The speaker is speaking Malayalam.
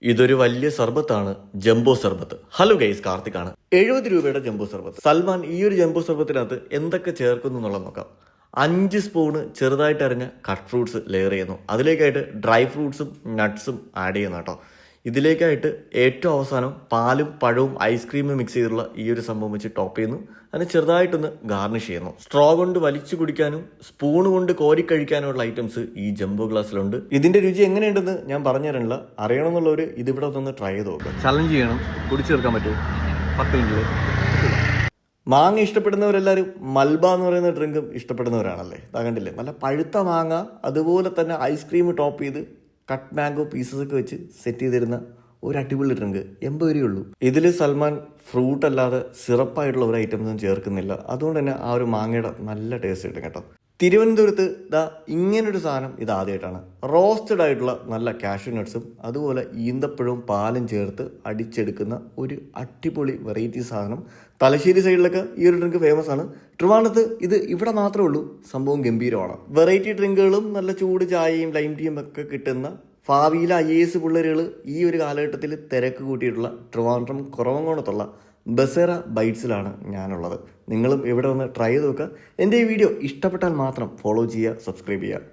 ഇതൊരു വലിയ സർബത്താണ്, ജംബോ സർബത്ത്. ഹലോ ഗൈസ്, കാർത്തിക്കാണ്. 70 രൂപയുടെ ജംബോ സർബത്ത്. സൽമാൻ ഈ ഒരു ജംബോ സർബത്തിനകത്ത് എന്തൊക്കെ ചേർക്കുന്നു എന്നുള്ളത് നോക്കാം. 5 സ്പൂണ് ചെറുതായിട്ട് അരിഞ്ഞ കട്ട് ഫ്രൂട്ട്സ് ലെയർ ചെയ്യുന്നു. അതിലേക്കായിട്ട് ഡ്രൈ ഫ്രൂട്ട്സും നട്ട്സും ആഡ് ചെയ്യുന്നു കേട്ടോ. ഇതിലേക്കായിട്ട് ഏറ്റവും അവസാനം പാലും പഴവും ഐസ്ക്രീമും മിക്സ് ചെയ്തിട്ടുള്ള ഈ ഒരു സംഭവം വെച്ച് ടോപ്പ് ചെയ്യുന്നു. അതിന് ചെറുതായിട്ടൊന്ന് ഗാർണിഷ് ചെയ്യുന്നു. സ്ട്രോ കൊണ്ട് വലിച്ചു കുടിക്കാനും സ്പൂൺ കൊണ്ട് കോരി കഴിക്കാനുള്ള ഐറ്റംസ് ഈ ജംബോ ഗ്ലാസ്സിലുണ്ട്. ഇതിന്റെ രുചി എങ്ങനെയുണ്ടെന്ന് ഞാൻ പറഞ്ഞു തരണില്ല. അറിയണമെന്നുള്ളവർ ഇതിവിടെ ഒന്ന് ട്രൈ ചെയ്ത് നോക്കുക. ചലഞ്ച് ചെയ്യണം, കുടിച്ചു തീർക്കാൻ പറ്റുമോ 10 മിനിറ്റിൽ. മാങ്ങ ഇഷ്ടപ്പെടുന്നവരെല്ലാവരും മൽബ എന്ന് പറയുന്ന ഡ്രിങ്കും ഇഷ്ടപ്പെടുന്നവരാണല്ലേ. കണ്ടില്ലേ, നല്ല പഴുത്ത മാങ്ങ അതുപോലെ തന്നെ ഐസ്ക്രീം ടോപ്പ് ചെയ്ത് കട്ട് മാംഗോ പീസസ് ഒക്കെ വെച്ച് സെറ്റ് ചെയ്തിരുന്ന ഒരു അടിപൊളി ഡ്രിങ്ക്. 80 രൂപയുള്ളൂ. ഇതിൽ സൽമാൻ ഫ്രൂട്ട് അല്ലാതെ സിറപ്പായിട്ടുള്ള ഒരു ഐറ്റംസും ചേർക്കുന്നില്ല. അതുകൊണ്ട് തന്നെ ആ ഒരു മാങ്ങയുടെ നല്ല ടേസ്റ്റ് കിട്ടും കേട്ടോ. തിരുവനന്തപുരത്ത് ഇങ്ങനൊരു സാധനം ഇത് ആദ്യമായിട്ടാണ്. റോസ്റ്റഡ് ആയിട്ടുള്ള നല്ല കാഷ്യൂ നട്ട്സും അതുപോലെ ഈന്തപ്പഴവും പാലും ചേർത്ത് അടിച്ചെടുക്കുന്ന ഒരു അടിപൊളി വെറൈറ്റി സാധനം. തലശ്ശേരി സൈഡിലൊക്കെ ഈ ഒരു ഡ്രിങ്ക് ഫേമസ് ആണ്. ട്രിവാൻഡ്രത്ത് ഇത് ഇവിടെ മാത്രമേ ഉള്ളൂ. സംഭവം ഗംഭീരമാണ്. വെറൈറ്റി ഡ്രിങ്കുകളും നല്ല ചൂട് ചായയും ലൈം ടീയും ഒക്കെ കിട്ടുന്ന ഭാവിയിലെ IAS പിള്ളേരുകൾ ഈ ഒരു കാലഘട്ടത്തിൽ തിരക്ക് കൂട്ടിയിട്ടുള്ള ട്രിവാൻഡ്രം കുറവങ്കോണത്തുള്ള ബസേറ ബൈറ്റ്സിലാണ് ഞാനുള്ളത്. നിങ്ങളും ഇവിടെ ഒന്ന് ട്രൈ ചെയ്ത് നോക്കുക. എൻ്റെ ഈ വീഡിയോ ഇഷ്ടപ്പെട്ടാൽ മാത്രം ഫോളോ ചെയ്യുക, സബ്സ്ക്രൈബ് ചെയ്യുക.